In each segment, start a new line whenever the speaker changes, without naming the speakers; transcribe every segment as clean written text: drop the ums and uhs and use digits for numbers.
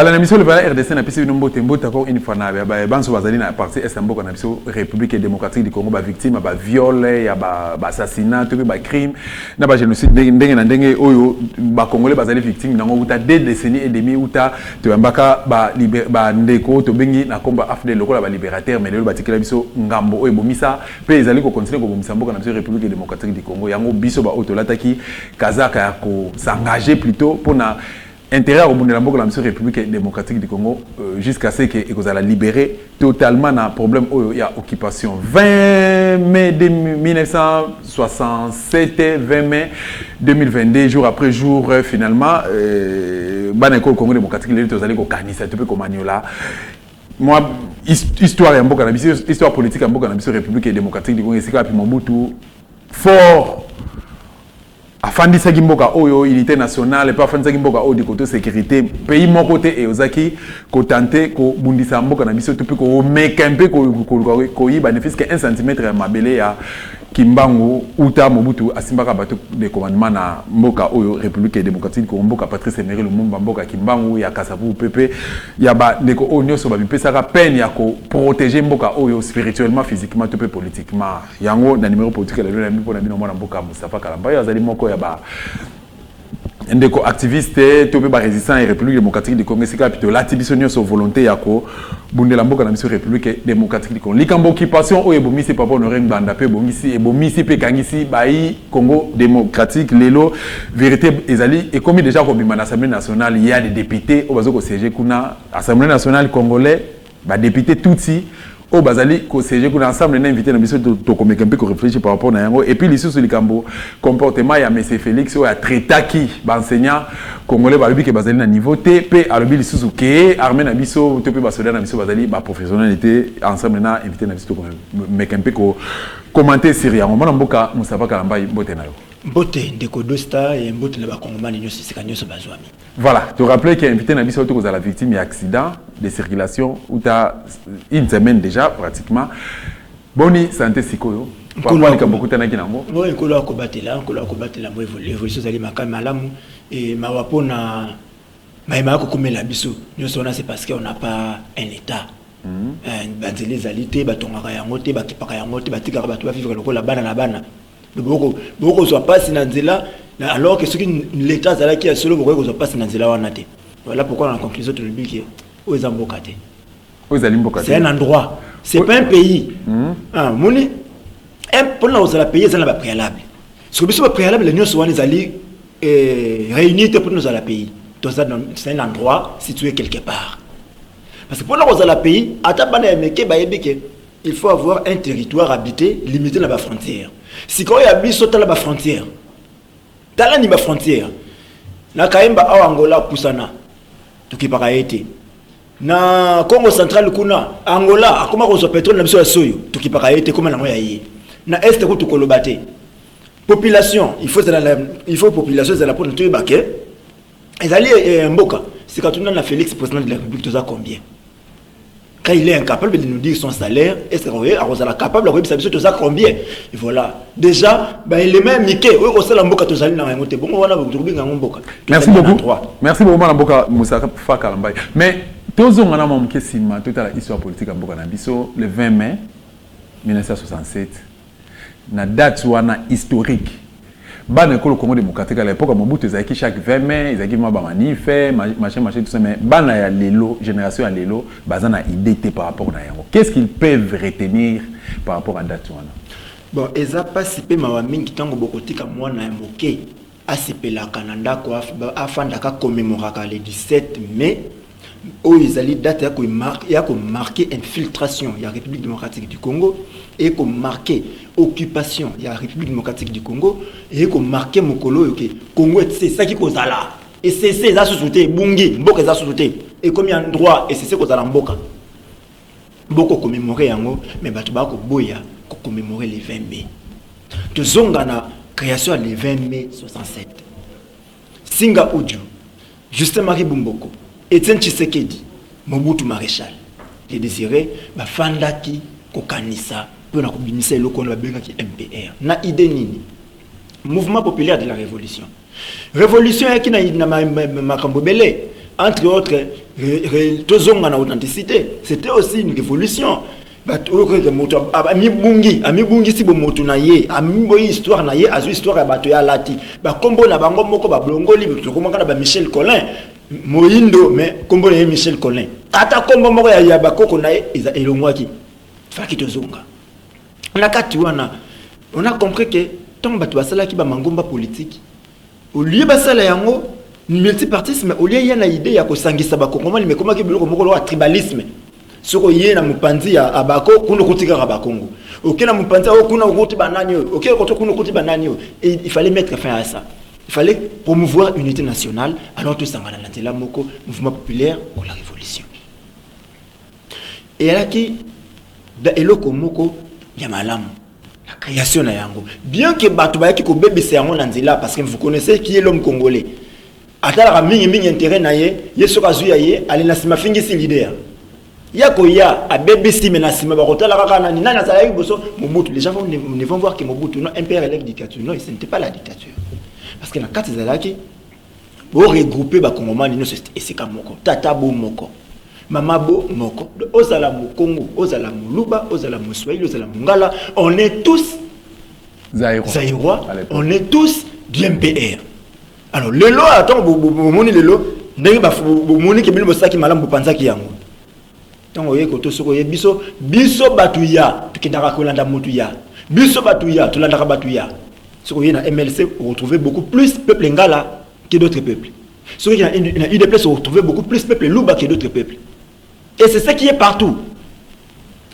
la mission le RDC n'a pas une mbote encore une fois na banso bazali na parti est mboka na biso République démocratique du Congo ba victime ba viol ya ba assassinat to ba crime na ba génocide ndenge na ndenge oyo ba congolais bazali victime nango uta 2 décennies et demi uta to mbaka ba ndeko to bengi na komba afde lokola ba libérateur mais le batikela biso ngambo oyo bomisa pe ezali ko continuer ko bomisa mboka na biso République démocratique du Congo yango biso ba otolataki kazaka ya ko s'engager plutôt pour na intérêt au monde de la République démocratique du Congo jusqu'à ce que la libérer totalement dans problème où il y a occupation 20 mai 1967 20 mai 2022 jour après jour finalement le Congo démocratique les aux allés au Kanissa tu peux comme Agnola moi histoire histoire politique en République démocratique du Congo c'est puis Mobutu fort afandisa kimboka oyo unité nationale pas afandisa kimboka oyo du côté sécurité pays mon côté et ozaki ko tenter ko bundisa mboka na biso to pe ko mekempe ko yi bénéfice que 1 cm ya mabele ya Kimbangu uta Mobutu asimbaka bato de commandement na mboka oyo République démocratique ko mboka Patrice Emery Lumumba mboka Kimbangu ya Kasavu pepe ya ba ndeko onyo so ba bipesaka peine ya ko protéger mboka oyo spirituellement physiquement to pe politiquement yango na numéro politique la loi mpo na bino mwana mboka Moustapha Kalamba ya zali moko ya ba ndeko activiste to pe ba résistant et République démocratique du Congo c'est capito la tibisonio so volonté ya ko bundela mboka na biso République démocratique du Congo likambo occupation oyo bomisi papa honoré Nganda pe bomisi pe kangisi bai Congo démocratique lelo vérité ezali et comme déjà ko bima na Assemblée nationale il y a des députés au bazoko siéger kuna Assemblée nationale congolais ba député tutsi au bazali ko siéger kuna ensemble na invité na biso to komeka un peu ko réfléchir par rapport na yango et puis lisusu likambo comportement ya monsieur Félix o ya traitaki ba enseignant congolais ba que bazali na niveau TP alobi lisusu ke armée na biso to pe ba soldat na biso bazali ba professionnalité ensemble na invité na biso to komeka un peu ko commenter sur yango mona mboka Moustapha Kalamba bote na yo
Bote ndeko dosta et mbote na ba kongomani nyoso sikanyoso bazwami.
Voilà, te rappeler qu'il a invité Nabi Soto à la victime d'accident de circulation où tu as une semaine déjà pratiquement. Boni santé sikoyo. Pourquoi il y a beaucoup de gens qui n'ont pas?
Oui, il y a combattre la l'évolution de l'Imakam et Mawapona Maïmako comme la biso. Nous sommes c'est parce qu'on n'a pas un État. Les alités, Batonga Yangote, Bakipaka Yangote, Batika Batua vivre le bana la bana. Beaucoup soit pas sinanzela alors que ce qui l'état zala qui a solo beaucoup soit pas sinanzela wanate. Voilà pourquoi en conclusion tout le but qui est aux Ambokate. C'est un endroit, c'est pas un pays. Ah moni pour là où la payer ça n'a pas préalable. Ce que c'est pas préalable les gens sont les alliés réunis pour nous à la pays. Donc c'est un endroit situé quelque part. Parce que pour là où la pays atabana meke ba yebike il faut avoir un territoire habité limité dans la frontière. Si quand il y a biso dans la frontière, dans la frontière, na kaimba au Angola pusana, tuki pakaete. Na Congo central kuna Angola akoma ko so pétrole na biso ya soyo, tuki pakaete comme na moya yi. Na est ko tukolobate. Population, il faut population za la pour nous baké. Ezali mboka, c'est quand on a Félix président de la République tout ça combien? Quand il est incapable de nous dire son salaire, est-ce qu'il est capable de dire tout ça combien? Et voilà. Déjà, il est même Mickey.
Merci beaucoup. Merci beaucoup, Mboka Moustapha Kalamba. Mais, tous on a mon question, toute la histoire politique à Mboka Nabiso, le 20 mai 1967, la date historique. Ban école Congo démocratique à l'époque Mobutu ezaki chaque 20 mai ezaki ma manif machin tout ça mais ban ya lelo génération ya lelo bazana idée par rapport na yango qu'est-ce qu'ils peuvent retenir par rapport à date wana
bon eza pas sipe mawa mingi tango bokotika mwana ya moke asipela kananda ko afanda ka commémoraka le 17 mai où ils allaient date ya ko marquer infiltration ya République démocratique du Congo et ko marquer occupation ya République démocratique du Congo et ko marquer mokolo yoke Congo c'est ça qui kozala et c'est ça sous-souté bungi mboka ça sous-souté et comme il y a un droit et c'est ça kozala mboka boko commémorer yango mais batu ba ko boya ko commémorer les 20 mai de zongana création le 20 mai 67 Singa Odio Justin Marie Bumboko Etienne Tshisekedi, Mobutu Maréchal, les désirés, Fandaki, Kokanissa, pour la communauté locale, qui MPR. Na idée nini. Mouvement populaire de la révolution. Révolution qui n'a ma cambobele. entre autres, tous ont une authenticité. C'était aussi une révolution. Ami bungi si bo moto na ye ami boyi histoire na ye azu histoire ya bato ya lati ba kombo na bango moko ba blongoli to komaka na ba Michel Collin Moindo mais kombo na Michel Collin ata kombo moko ya bakoko na ye elongwaki faki tozonga na kati wana on a compris que tant bato basala ki ba mangomba politique au lieu basala yango multipartisme au lieu ya na idée ya kosangisa bakoko mali mais komaki biloko moko lo tribalisme soko yé na mupanzi ya abako kuno kutika rabakongo ok na mupanzi o kuno kuti banani ok kuno kuti banani et il fallait mettre fin à ça, il fallait promouvoir l'unité nationale alors tout sangana na moko mouvement populaire pour la révolution et là qui da eloko moko ya malamu la création na yango bien que bato ba yaki ko bébé yango na nzela parce que vous connaissez qui est l'homme congolais atala mingi intérêt na ye yeso kazuya ye ali na sima fingisi leader Yako ya a BBC menacima bakotala kaka nani nani azala boso Mobutu les gens ne vont voir que Mobutu non impérial dictature non ce n'était pas la dictature parce que na kati zalaki bo regrouper ba kongomani no c'est moko tata bo moko mama bo moko ozala mo Congo ozala moluba ozala mo Swahili ozala mongala on est tous Zaïrois on est tous du MPR alors le lo attends bo moni le lo ndenge ba bo moni ke bilo bosaki malamu panzaki yango tant oye ko to soko ye biso batuya tukindaka kolanda mutu ya biso batuya tulandaka batuya soko ye na MLC on retrouvait beaucoup plus peuple ngala que d'autres peuples soko na UDPS on retrouvait beaucoup plus peuple luba que d'autres peuples et c'est ce qui est partout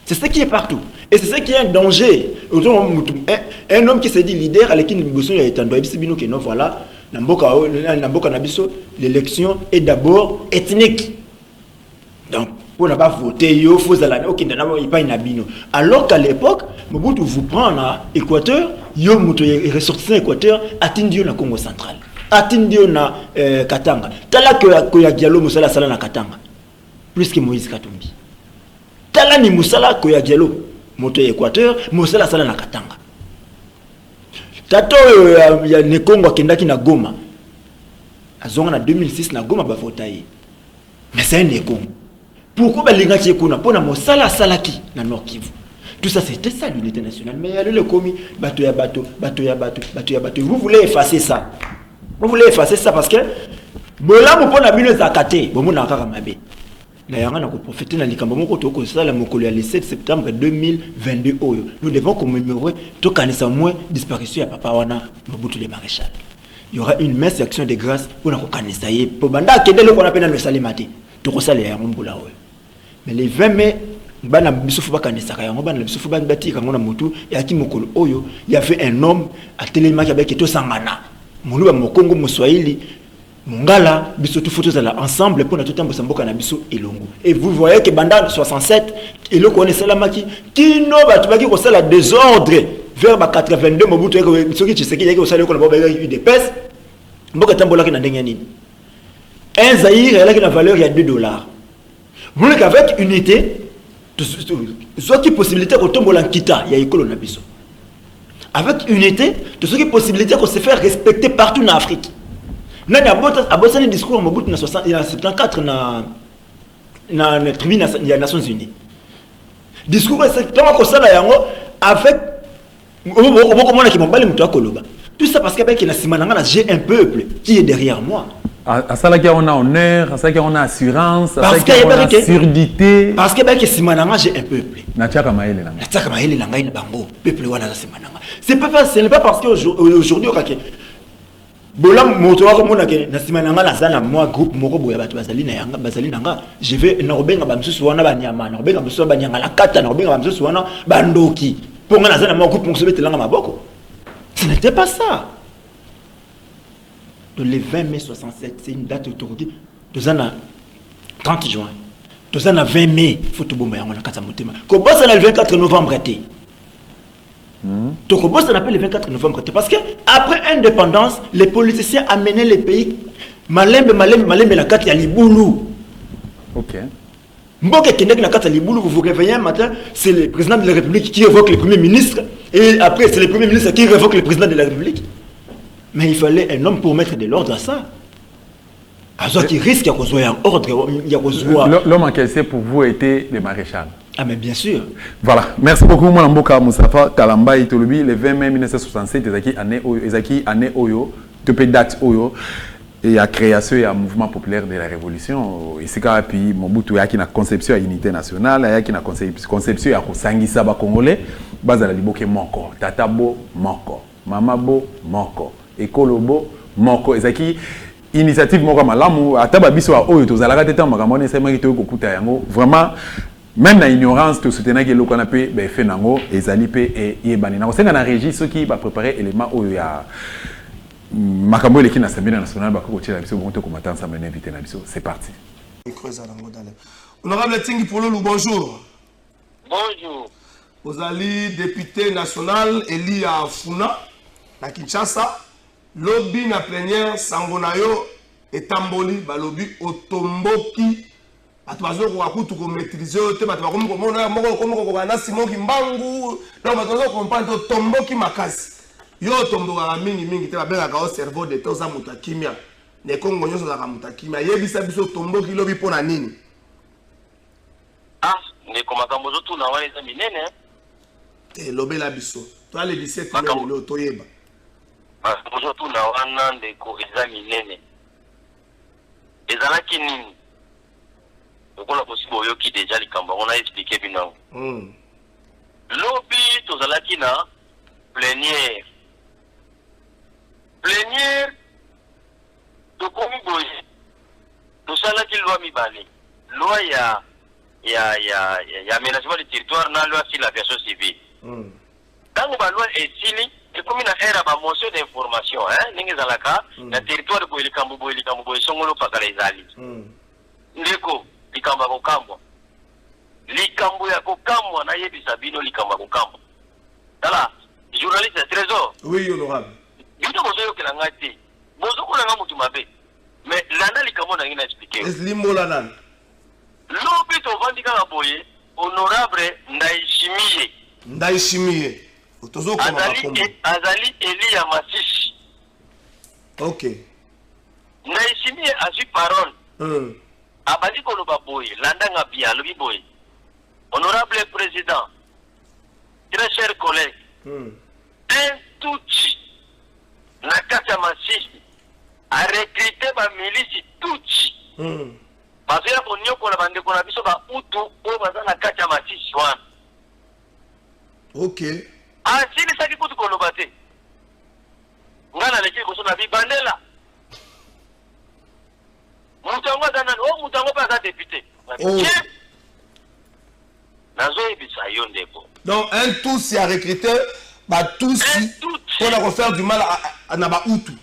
et c'est ce qui est un danger un homme qui se dit leader avec qui nous besoin étendre bino que non voilà na mboka na biso l'élection est d'abord ethnique donc pour ne pas voter, il faut alors qu'à l'époque, Mobutu vous prend à Équateur, il est ressortissant Équateur, attendu na Congo central, attendu na Katanga. Tala que ya Diallo Moussala Sala na Katanga, plus que Moïse Katumbi. Tala ni Moussala que ya Diallo, moto Équateur, Moussala Sala na Katanga. Tato ya ne Congo kendaki na Goma. Azonga na 2006 na Goma ba votaye. Mais c'est un Congo. Pourquoi balinga qui kuna pona mosala salaki na Nord Kivu. Tout ça c'était ça l'unité nationale mais il y a le commis bateau. Vous voulez effacer ça. Vous voulez effacer ça parce que bola mo pona bino zakate bomo na kaka mabe. Na yanga na ko profiter na likambo moko to ko sala mokolo ya le 7 septembre 2022 oyo. Nous devons commémorer to kanisa moins disparition ya papa wana Mobutu le maréchal. Il y aura une messe d'action de grâce pour na ko kanisa ye. Po banda kende le ko na pena le salimate. To ko sala ya mbola oyo. Mais les 20 mai, il y a un homme à Téléma qui avait Sangana. Mon Mokongo, Moswahili, Mongala, Bissotou photos ensemble pour tout le temps Canabiso et Longo. Et vous voyez que Banda 67, et le connaissez la maki, qui n'a pas de la désordre vers 82, Mobutu, ce qui se dit que vous avez eu des pèses, Mokatambola qui n'a rien. Un Zahir, elle a une valeur, il y a $2. Vous voulez qu'avec unité, soit qui possibilité qu'on tombe en kita, il y a école en abisso. Avec unité, tout ce qui est possibilité qu'on se fait respecter partout en Afrique. Nous avons un discours en Mobutu en 74 dans la tribune des Nations Unies. Discours c'est tant qu'on s'en avec tout ça parce que j'ai un peuple qui est derrière moi.
À ça là on a honneur, à ça on a assurance, à ça on a surdité.
Parce que Simananga j'ai un peuple.
Nataka maele nanga.
Nataka maele nanga ina bango. Peuple wana Simananga. Ce n'est pas parce que aujourd'hui okake. Bola moto wako mona ke na Simananga na zana moi groupe moko boya batu bazali na yanga bazali nanga. Je vais na robenga ba msusu wana ba nyama, na robenga msusu ba nyanga la kata, na robenga ba msusu wana ba ndoki. Ponga na zana moi groupe moko betelanga maboko. Ce n'était pas ça. Le 20 mai 67, c'est une date autorisée. Nous avons 30 juin. Nous avons 20 mai. Il faut tout le monde le 24 novembre. Donc, on appelle le 24 novembre. Parce qu'après l'indépendance, les politiciens amenaient les pays. Malembe, la carte, il y a les boulous.
Ok.
Vous vous réveillez un matin, c'est le président de la République qui évoque le premier ministre. Et après, c'est le premier ministre qui révoque le président de la République. Mais il fallait un homme pour mettre de l'ordre à ça. Azo qui risque à cause un ordre, il y a cause.
L'homme encaissé pour vous était le maréchal.
Ah mais bien sûr.
Voilà, merci beaucoup mon Mboka Moustapha Kalamba Itolobi le 20 mai 1967 ezaki année oyo topé date oyo et a création et un mouvement populaire de la révolution ici quand puis Mobutu yaki na conception à unité nationale yaki na conception ya kosangisa ba congolais bazala liboke moko tatabo moko mamabo moko ekolobo moko ezaki initiative moko malamu ataba biso oyo tozalaka tete makambo ne sema kito kokuta yango vraiment. Même dans l'ignorance, tout ce que l'on a pu faire, les alipés et yébani. Dans le régie, ceux qui va préparer éléments où il y a Makambo et l'équipe nationale, c'est parti.
Honorable Tingi Pololo, bonjour.
Bonjour.
Vous allez député national élu à Funa, à Kinshasa. Lobby na plénière Sangonayo et Tamboli, balobi Otomboki. Atwazo ko akutu ko maîtriser te batwa ko mona moko ko na Simon Kimbangu donc batwazo comprendre Tomboki makasi yo tomboka mingi te babela ka au cerveau de toza mutakimia ne Kongo nyoso za mutakimia yebisa biso Tomboki lobi pona nini
ah ne ko makambo zo tuna wana eza minene
te lobela biso to ale 17 mai lo toyeba
makambo zo tuna wana de ko eza minene ezala kinini. On a possible qui déjà les cambons, on a expliqué bien. Lobby, tous à la Kina, plénière. Plénière, de comme boy. Tout ça là qui loi mi balé. Loi il y a aménagement du territoire dans loi sur l'aviation civile. Dans la loi est signée, et comme il y a une motion d'information, hein, n'ingé zalaka, le territoire de boy songolo pas les ali. Ndeko. Likamba kokambwa likambo ya kokambwa na yebisa bino likamba kokambwa tala journaliste trésor
oui honorable
bito bozo yokela ngati bozo kola nga mutu mabe mais landa likambo na ngina expliquer
eslimbola nan
lobi to vandika na boye honorable
ndaishimiye tozo koma makombo
azali eli ya Masisi.
OK
ndaishimiye asu parole abadi ko loba boye landanga bia lobi boye honorable président très chers collègues un touchi na kata Masisi a recruté ba milice touchi parce que pour nyoko na bande ko na biso ba utu o baza na kata Masisi wana
OK
sili saki kutu ko loba te ngana leki ko so na bibandela Moutango Danan, Moutango pas un député.
Donc, un tous s'y a recruté, bah tous pour la refaire du mal à Naba Outou.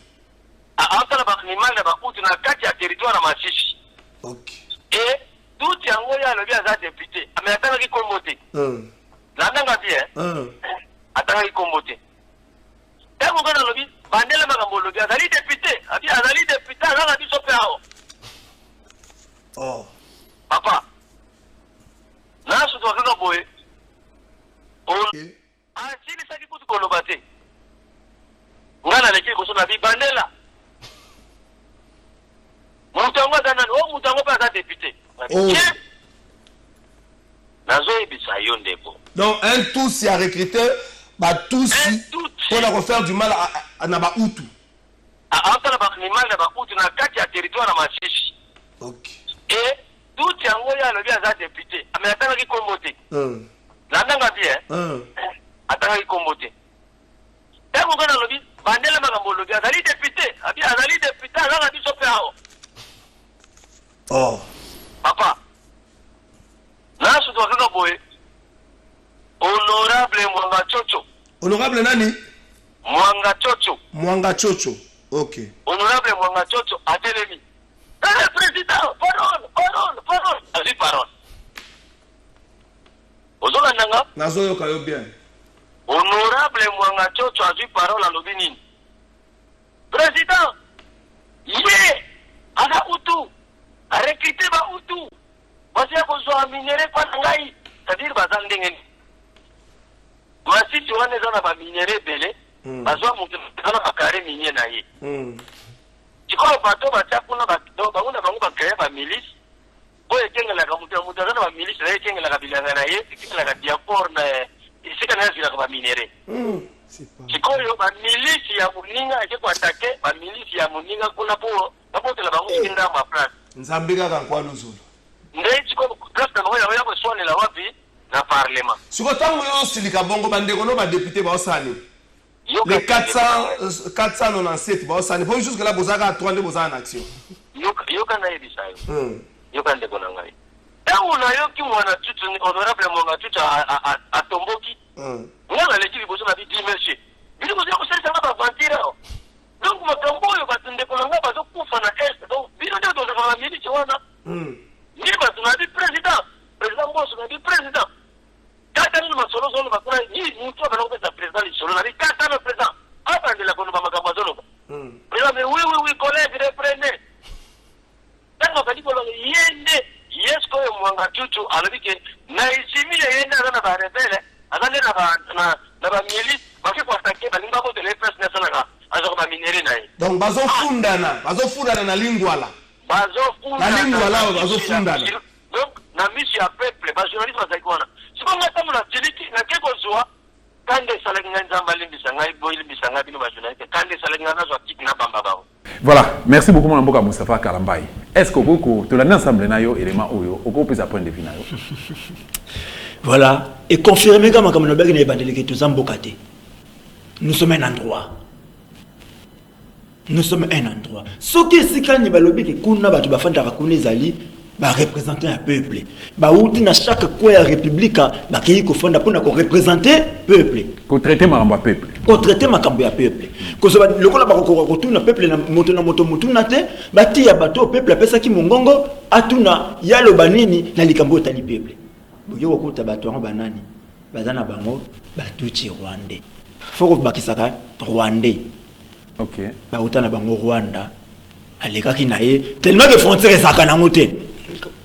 Ok.
Et tout y a un député. Mais attends, il comboté. La nanga bien. Attends, il comboté. Et mon gars, le lobby, Bandela Magambo, le gars, Azali député. Azali député, Azali député.
Oh.
Papa. Là, je dois regarder boy.
OK.
Si les sacs pour le battre. Ngana leki ko sona bi bandela. Moutango Danan, Moutango pas un député. Nazo ebisa yonde bo.
Donc un tous s'y a recruté, bah tous pour la refaire du mal à Naba Outou.
Entre la animal Naba Outou na kati ya territoire na Masisi.
OK.
Et tout yango ya lobi aza député. Mais attends ki kombote. La nanga bien. Attends ki kombote. Et mon gars lobi bandela makambo lobi azali député. Azali député azali biso pe ao.
Oh.
Papa. Là je dois regarder boy. Honorable Mwanga Chocho.
Honorable nani?
Mwanga Chocho.
Mwanga Chocho. OK.
Honorable Mwanga Chocho atelemi. Président, parole. Vas-y, parole. Ozola nanga?
Nazoyo kayo bien.
Honorable Mwanga Chocho a dit parole à l'Obinin. Président, Aga Outou, a recruté ba Outou. Parce que vous avez minéré quoi nangai? C'est-à-dire, bazan dengen. Voici, tu vois, les gens ont minéré belé. Bazwa moutana bakare minier naïe. Chikola bato batia kuna bato banguna bangu bakaya ba milice. Boye kengela ka mutazana ba milice na kengela ka bilanga na ye, kengela ka diapor na isika na zira ka minere. Chikola ba milice ya muninga ke kwa atake ba milice ya muninga kuna po babotela bangu kinda ma place.
Nzambika ka kwa luzulu.
Ndai chikola place na ngoya ya bosone la wapi na parlement.
Siko tango yo silika bongo bandeko no ba député ba osani. Les 497 ba osani. Faut juste que la bozaka a 32 bozana en action.
Yo kana yebisa yo. Yo kande kona ngai. Una yo ki mwana tutu ni honorable mwana tutu a tomboki. Mwana leki liboso na bi dimension. Bili ko ko sesa ba vantira. Donc makambo yo batunde kona nga ba zo kufa na est. Donc bili ndio ndo za mili chwana. Ni ba tuna bi president. President boss na bi president. Kata ni masolo solo ba kuna ni mtu ba na pesa president li solo na bi kata na president. Hapa ndio la kono ba makambo zolo. Mais oui collègue reprenez. Tango kadiko lo yende yesko yo mwanga tutu alabike na isimile yende na ba rebele azale na ba mieli baki kwa take ba linga ko de l'efes national ka azo ba mineri na yi.
Donc bazo fundana na lingwala. Na lingwala bazo fundana.
Donc na misi ya peuple ba journaliste ba zaikwana. Sipo ngata muna tiliki na keko zwa kande salenga nzamba limbisa ngai boyili bisanga bino ba journaliste kande salenga na zwa kiki na bamba bao.
Voilà, merci beaucoup mon amboka Moustapha Kalambai. Est-ce que vous tu l'as ensemble nayo élément oyo, au peut apprendre de finayo.
Voilà, et confirmer comme on a bien bandeli que Zambokate. Nous sommes un endroit. Nous sommes un endroit. Ce qui est quand il balobi que kuna batu bafanda rakune zali ba représenter un peuple. Ba outi na chaque coin ya république ba ki ko fonda pour ko représenter peuple.
Ko traiter makamba peuple.
Ko traiter makamba ya peuple. Ko so le kola ba ko tuna peuple na moto mutuna te ba ti ya bato peuple apesa ki mongongo atuna ya lo banini na likambo tali peuple. Boyo ko ta bato ngo banani. Bazana bango bato ti Rwandais. Faut ko bakisaka Rwandais.
OK.
Ba utana bango Rwanda. Alekaki na ye tellement que frontière sakana ngote.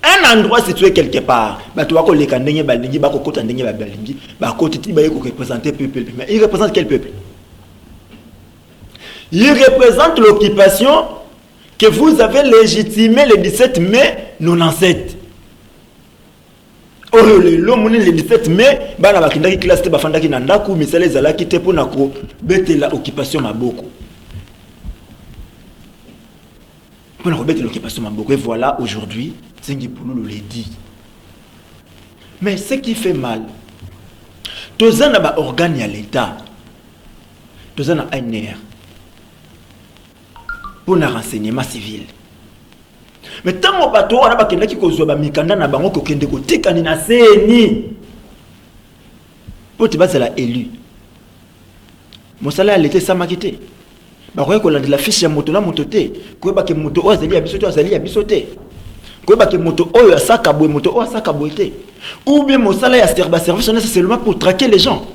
Un endroit situé quelque part, tu vas les candengnes balingi, bah côté candengnes balingi, bah côté tu vas représenter peuple. Mais il représente quel peuple? Il représente l'occupation que vous avez légitimée le 17 mai 97. Oh le 17 mai, bah na bakindaki classe te bafandaki na ndaku misale zalaki te pona ko bete la occupation maboko. Pona ko bete l'occupation maboko et voilà aujourd'hui c'est qui pour nous le dit. Mais ce qui fait mal, tous en a organe à l'État, tous en a un air pour un renseignement civil. Mais tant que bateau on a pas quelqu'un qui cause ba mikanda na bango ko kende ko tikani na seni. Pour te battre la élu. Mon salaire l'été ça m'a quitté. Ba ko la de la fiche ya moto na mototé, ko ba ke moto o azali ya bisoté. Quoi que moto oyo asaka boy moto o asaka boyté ou bien mon salaire à service c'est seulement pour traquer les gens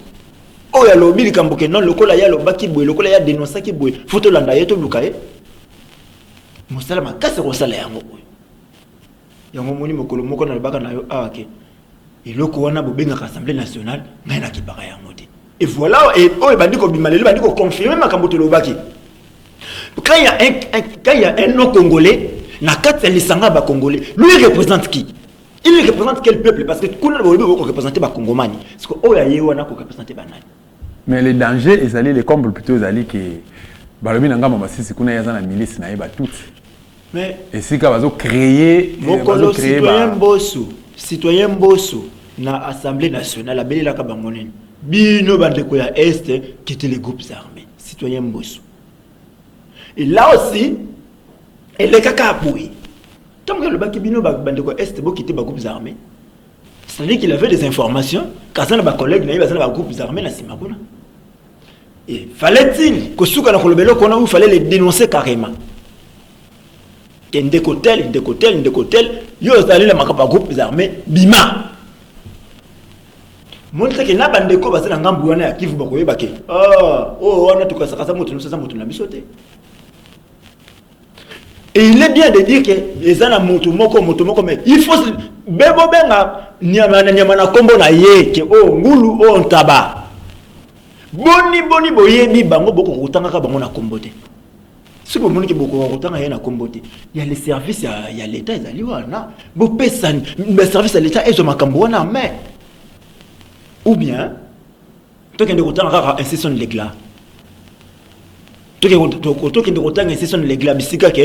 oh ya lobi likamboke non lokola ya lobaki boy lokola ya dénoncer ki boy photo landa yeto lukaye mon salaire ma kase ko salaire yango boy yango moni mokolo moko na baka na yo ok iloko wana bobenga assemblée nationale ngai na kipaka yango te et voilà et oh bandi ko bimalelo bandi ko confirmer makambo to lobaki quand il y a un non congolais na kati lisanga ba congolais lui il représente qui? Il représente quel peuple? Parce que kuna bo représenter ba congomani parce que oya yewana ko représenter banani.
Mais les dangers ils allaient les combles plutôt ils allaient que balobi nanga mama sisi kuna yaza na milice na yeba tout.
Mais
et si ka bazo créer
citoyen bosso na assemblée nationale abelela ka bangonene bino bandeko ya est qui étaient les groupes armés citoyen bosso. Et là aussi et les cacapoui. Tant que le bakibino bandeko est beau quitter les groupes armés. C'est-à-dire qu'il avait des informations quand ça na collègue na bazana ba groupes armés na simakuna. Et fallait-il que souka na kolobelo kona où fallait les dénoncer carrément. Ndeko tel yo allé la makapa groupes armés bima. Montre que na bandeko bazana ngambu wana ya kivu bakoye bake. Oh on a tout ça ça moto na bisoté. Et il est bien de dire que les gens moto moko mais il faut bebo benga nyama na kombo na ye ke o ngulu o ntaba boni boyebi bango boko kutanga ka bango na kombo te Ce que vous avez beaucoup autant à y comboté. Il y a les services, il y a l'État, ils allaient voir. Vous payez les services à l'État, ils ont ma mais. Ou bien, toi qui es autant rare à institution de l'éclat. Toi qui es autant à institution de l'éclat, bisika que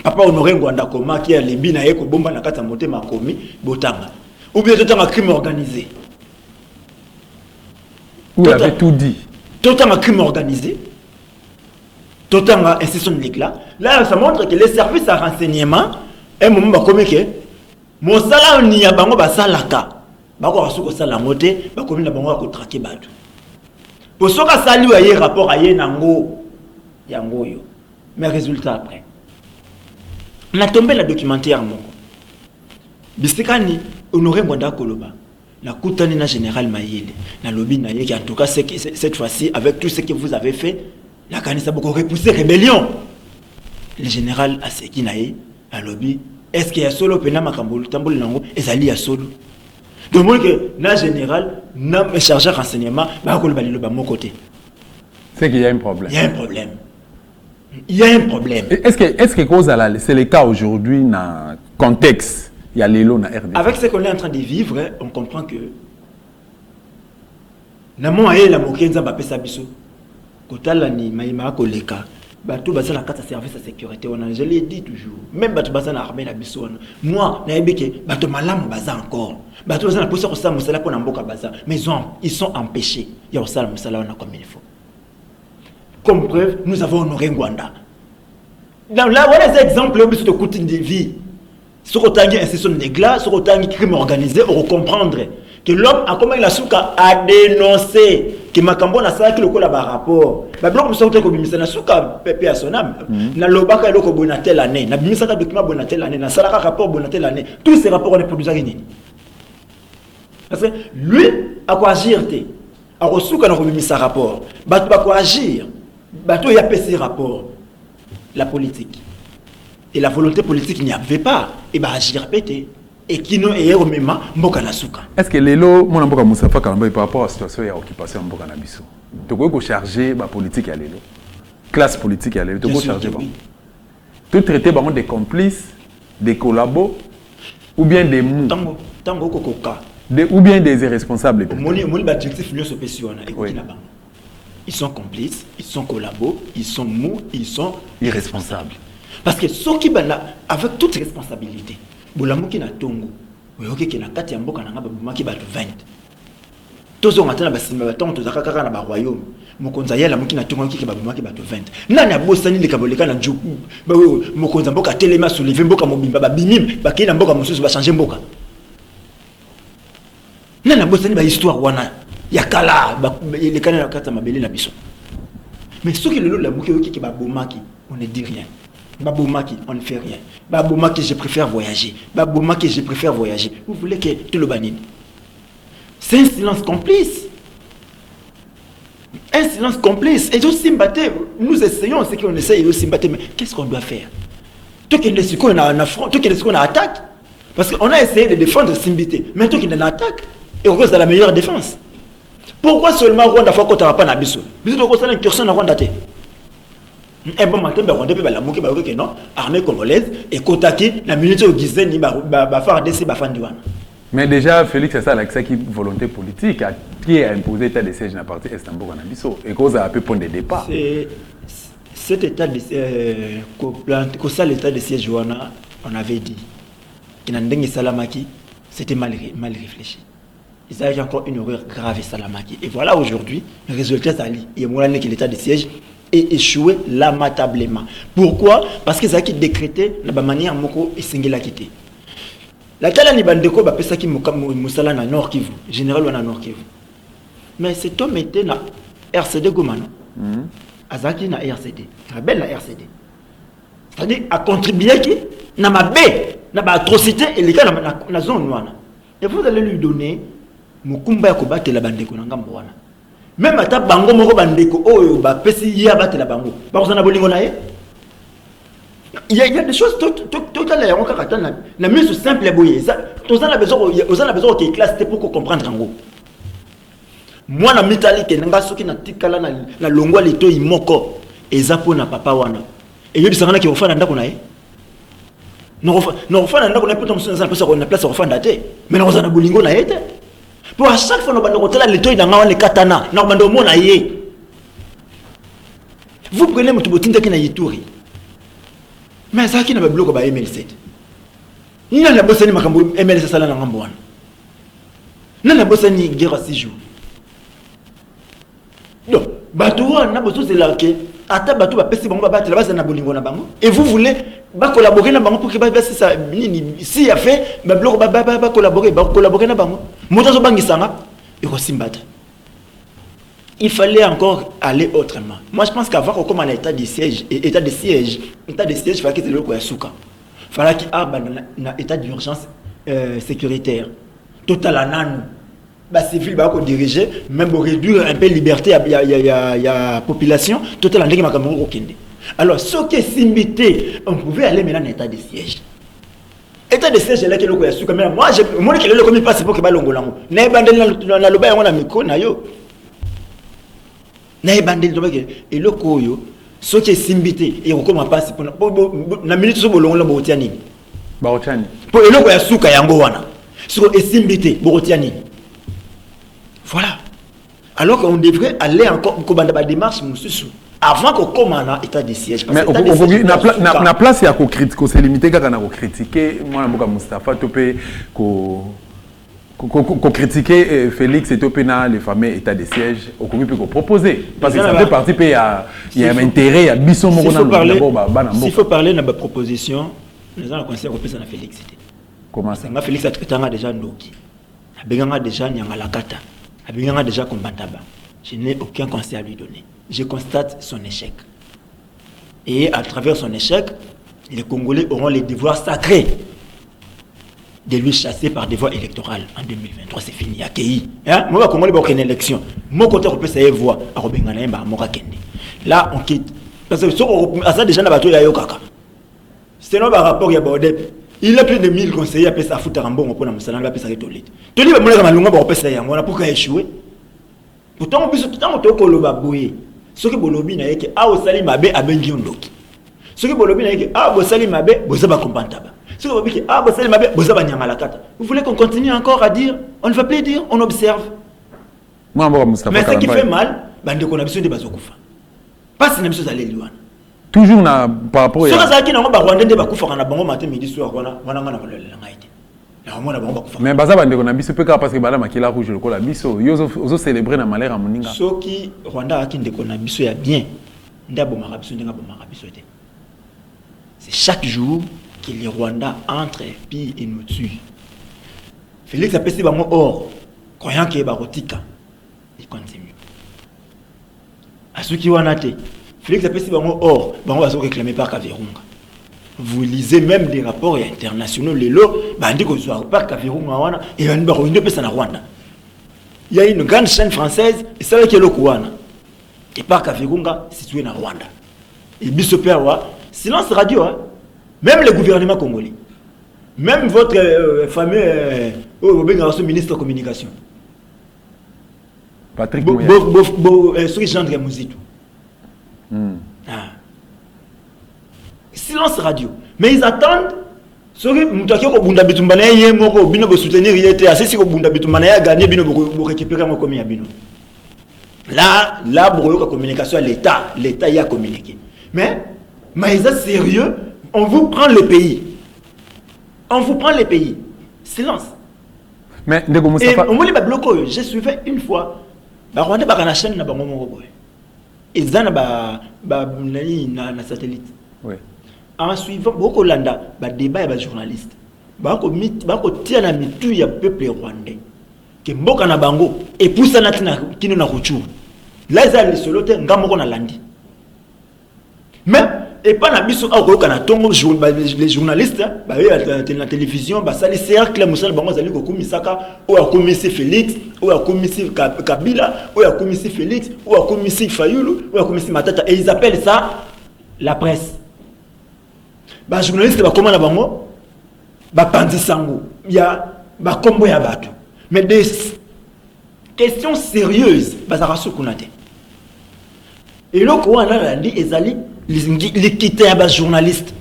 papa honoré Ngwanda Koma qui a les bina eko bomba na kata moté ma komi botanga. Ou bien tout un crime organisé.
Vous avez tout dit.
Tout un crime organisé. Tout un institution de l'éclat. Là, ça montre que les services à renseignement, un moment comme que mon salaire n'y a pas de salaka. Bako asuko sala moté, bako mina bango ko traquer batu. Pour ce que ça lui a eu rapport à yenango yango yo. Mais résultat après. On a tombé la documentaire moko. Bisikani honoré Mwanda Koloba. La Koutani na général Mayele. Na lobby na yeki en tout cas cette fois-ci avec tout ce que vous avez fait, la Kanisa beaucoup repoussé rébellion. Le général Aseki naé à lobby est-ce qu'il y a solo pena makambolo tambolo nango ezali ya solo. Donc moi que na général na chargé renseignement ba ko balilo ba mon côté.
C'est qu'il y a un problème.
Il y a un problème. Il y a un problème.
Est-ce que cause à la c'est le cas aujourd'hui dans contexte il y a l'élo na RD.
Avec ce qu'on est en train de vivre, on comprend que na mo aye la mokenza ba pesa biso. Kotala ni maïma koleka. Bato basa la carte service de sécurité on a je l'ai dit toujours. Même bato basa na armée la biso. Moi na yebeke bato malamu baza encore. Bato basa na posa ko sa musala pour na mboka baza. Mais ils sont empêchés. Il y a au sala musala on a comme il faut. Comme preuve, nous avons honoré Ngwanda. Là, voilà des exemples de coût de vie. Sur autant d'institution de glace, sur autant de crime organisé, on va comprendre que l'homme a comment il a souka à dénoncer que Makambo n'a pas que le rapport. Bah bloc nous sommes comme ministre n'a souka pépé à son âme. Na lobaka loko bonatel année, na bimisa ka document bonatel année, na salaka rapport bonatel année. Tous ces rapports on est produits à gagner. Parce que lui a quoi agir té. A reçuka na bimisa rapport. Ba quoi agir. Bateau y a PC rapport. La politique. Et la volonté politique n'y avait pas. Et bah agir pété. Et qui nous est même mboka na suka.
Est-ce que l'élo mon mboka Moustapha Kalamba par rapport à la situation et à l'occupation mboka na biso. Tu peux charger la politique à l'élo. Classe politique à l'élo. Tu peux charger bon. Tu traiter bon des complices, des collabos ou bien des mous.
Tango kokoka.
Ou bien des irresponsables.
Mon objectif nous se pétion na écoute na bango. Ils sont complices, ils sont collabos, ils sont mous, ils sont irresponsables. Parce que ceux qui sont avec toute responsabilité, Boulamu qui n'a tongo, Oyoki qui n'a kati ya mboka nanga babuma qui bat 20. Tous on attend basimba baton to zakaka na ba royaume. Mokonza yela muki na tongo qui babuma qui bat 20. Nani abosani le kaboleka na juku. Ba mokonza mboka telema soulever mboka mobimba ba bimim ba kina mboka mususu ba changer mboka. Nani abosani ba histoire wana. Yakala les canaux kata mabele na biso. Mais ceux qui le lot la bouke qui babomaki, on ne dit rien. Babomaki, on ne fait rien. Babomaki, je préfère voyager. Babomaki, je préfère voyager. Vous voulez que tout le banine. C'est un silence complice. Un silence complice. Et aussi nous essayons ce qu'on essaye aussi mais qu'est-ce qu'on doit faire? Tout qui est qu'on a un affront, tout qui est qu'on a attaque. Parce qu'on a essayé de défendre Simbité. Mais tout qui est attaque, et on reste à la meilleure défense. Pourquoi seulement Rwanda faut qu'on t'aura pas n'abisso? Bisous de Rwanda une personne à Rwanda té. Un bon matin, Rwanda peut la mouke que non, armée congolaise et Kotaki la minute au Gizen ni ba faire des bafandiwana.
Mais déjà Félix c'est ça l'accès qui volonté politique qui a imposé état de siège dans la partie Istanbul en Abisso et cause a peu point de départ.
C'est cet état de l'état de siège on avait dit que Nandenge Salamaki c'était mal réfléchi. Il s'agit encore une erreur grave et Salamaki. Et voilà aujourd'hui, le résultat s'allie. Il y a que l'état de siège est échoué lamentablement. Pourquoi? Parce que ça qui décrété de la manière moko et singela quitté. La tala ni bandeko ba pesa ki musala na Nord Kivu, général wana Nord Kivu. Mais cet homme était na RCD Gomano. Azaki na RCD, rebelle na RCD. C'est-à-dire à contribuer qui na mabe, na ba atrocité et les gars na zone wana. Et vous allez lui donner Mukumba ya kobatela bandeko na ngambo wana. Même ata bango moko bandeko oyo ba pesi ya batela bango. Ba kozana bolingo na ye. Il y a des choses totalement ya ngaka katana na mise simple boye. Ça tozana besoin que classe pour comprendre ngo. Moi na mitali ke nga soki na tikala na longwa lito imoko ezapo na papa wana et yo bisanga ki ofana ndako na ye non ofana ndako na poto musuna za na place ofanda te mais na ozana bolingo na ye te pour à chaque fois no bando kotela leto ina ngawa ne katana na bando mona ye vous prenez mutu botinda ki na Ituri mais ça qui na ba bloko ba ML7 ina na bosani makambo ML7 sala na ngambo wana na bosani guerre 6 jours donc bato wana boso c'est là que ata bato ba pesi bango ba batela basa na bolingo na bango et vous voulez ba collaborer na bango pour que ba ça si a fait ba bloko ba collaborer na bango moto so bangisanga et ko simbata. Il fallait encore aller autrement. Moi, je pense qu'avant qu'on commence l'état de siège, il fallait que le quoi souka. Fallait qu'il y ait un état d'urgence sécuritaire. Total anan, bah civil bah qu'on diriger, même pour réduire un peu liberté à la population. Total anan qui m'a comme au Kende. Alors, ce qui est simbité, on pouvait aller maintenant en état de siège. État de siège là que le quoi souka. Mais moi, qui le comme il passe pour que balongolango. N'est pas dans la loba on a micro na yo. Na ebandeli tobake eloko oyo soki esimbité et okoma passe pour na minute so bolongo la botiani po eloko ya suka yango wana so esimbité botiani voilà alors qu'on devrait aller encore kobanda ba démarche mususu avant qu'on commence à état de siège
mais na place ya ko critiquer c'est limité kaka na ko critiquer moi mboka Mustafa topé ko critiquer Félix et Topena les fameux états de siège au commis peut proposer parce que ça fait partie il y a un intérêt il y a bison mo na
s'il faut parler de ma proposition nous allons conseiller ko pesa na Félix c'était
comment ça
nga Félix a traité déjà ndoki abenganga déjà nyanga lakata abenganga déjà kombantaba je n'ai aucun conseil à lui donner je constate son échec et à travers son échec les Congolais auront les devoirs sacrés de lui chasser par des voies électorales en 2023. C'est fini. Accueilli. Moi, Congolais, il y a une élection. Mon côté, on peut se voir à Robengana, là, on quitte. Parce que ça, déjà, il y a Yokaka. C'est un rapport, il y a Bordep. Il a plus de 1000 conseillers, après ça, foutre un bon pour la Moussalanga, après ça, il est tout le monde, on a pourquoi échouer. Pourtant, on peut se faire un peu de ce que Bolobi n'a que ah, au Salim Abe, Abengi Ondoki. Ce que Bolobi n'a que ah, au Salim Abe, Bozaba Kompantaba. Vous voulez qu'on continue encore à dire, on ne va plus dire, on observe. Mais ce qui fait mal, c'est qu'on a besoin de Bazokoufa. Pas si on a besoin d'aller loin.
Toujours par rapport à...
Ce qui est Rwanda de Bakoufa, on a bon matin, midi, soir,
mais Baza bande on a biso peka parce que bala makila rouge le kola biso yozo célébrer na malheur à moninga.
Ce qui Rwanda a kinde qu'on a biso ya bien. Ndabo marabiso ndenga bo marabiso te. C'est chaque jour que les Rwandais entrent et puis ils nous tuent. Félix a passé par moi or, croyant qu'il y a barotika. Il continue. À ceux qui ont été, Félix a passé par moi or, on va se réclamer par Kavirunga. Vous lisez même des rapports internationaux, les lots, on dit qu'on soit par Kavirunga, et on dit que c'est en Rwanda. Il y a une grande chaîne française, et c'est là qu'il y a le Kouana. Et par Kavirunga, situé en Rwanda. Et Bissopéwa, silence radio, hein. Même le gouvernement congolais, même votre fameux ministre de la communication,
Patrick
Gendre Mouzitou. Silence radio. Mais ils attendent. Soutenir récupérer mon commis à Bino. Là, pour la communication, l'État y a communiqué. Mais ils sont sérieux. On vous prend le pays. On vous prend le pays. Silence.
Mais Ndeko Moustapha,
on m'a bloqué. J'ai suivi une fois. Rwanda ba kana chaîne na bango moko boy. Ezana ba na satellite.
Oui.
En suivant beaucoup landa ba débat et ba journaliste. Ba ko tia na mitu ya peuple rwandais. Que mboka na bango et poussa na tina kino na kuchu. Là ils allaient solo te ngamoko na landi. Même et pas na biso les journalistes bah la télévision bah ça les cercle musala bango zali ko kumisaka ou a komisi Félix ou a komisi Kabila ou a komisi Félix ou a komisi Fayulu ou a komisi Matata et ils appellent ça la presse. Bah journaliste ba comment na bango ba pandi sango ya ba kombo ya bato mais des questions sérieuses bah ça rassure kunate. et le quoi on a dit ezali les quitter à journaliste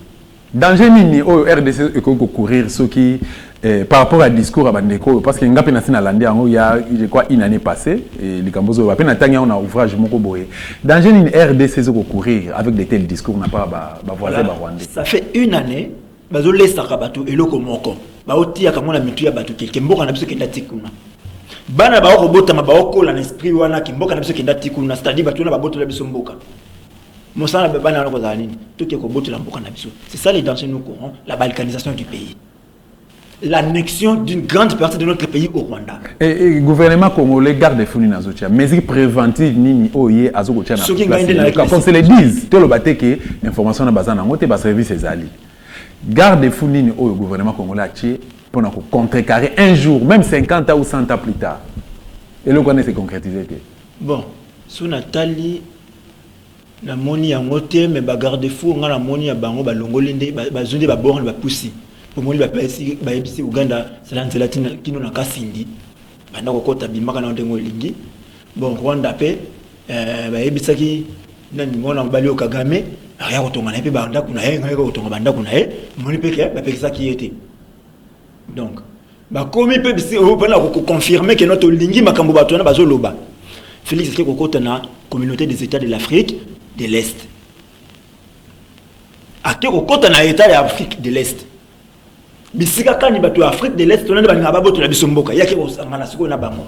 danger nini au RDC eko courir ceux qui par rapport à discours à bandeko parce que ngapi na sina landi il y a je crois une année passée et les cambozo va peine tanga on a ouvrage moko boye danger nini RDC eko courir avec de tels discours n'a pas ba voisin ba rwandais
ça fait une année bazo lesaka bato eloko moko ba otia kamona mitu ya bato quelque mboka na biso kenda tikuna bana ba robota ma ba okola na esprit wana kimboka na biso kenda tikuna c'est-à-dire bato na ba boto la biso mboka mosala bana na ko za nini tout ke ko boto la mboka na biso c'est ça les dangers nous courons la balkanisation du pays l'annexion d'une grande partie de notre pays au Rwanda.
Et gouvernement congolais garde des founis nazotia. Mesures préventives nini oye azokotia na. Quand se le disent, tout le baté que information na bazana ngote ba service ezali. Garde des founis nini au gouvernement congolais atie pour contrecarrer un jour, même 50 ans ou 100 ans plus tard. Et le connaît c'est concrétisé que.
Bon, sous Nathalie na moni ya ngote mais ba garde fou nga na moni ya bango ba longolinde ba zunde ba borne ba poussi. Pour moi, il Uganda, c'est l'anzela qui nous a cassindi. Maintenant, on compte à Bimaka dans le Lingi. Bon, Rwanda paix, Bisaki, Nan en Balio Kagame, rien au ton épée, Banda Kunae, rien au ton Banda Kunae, mon épée, ça qui était. Donc, comme il peut confirmer que notre Lingi Makambo Batona Bazoloba. Félix Kekokotana, communauté des États de l'Afrique de l'Est. À Kekokotana, État de l'Afrique de l'Est. Bisika kani batu Afrique de l'Est on a ba ngaba boto la bisomboka yake ko sangana siko na bango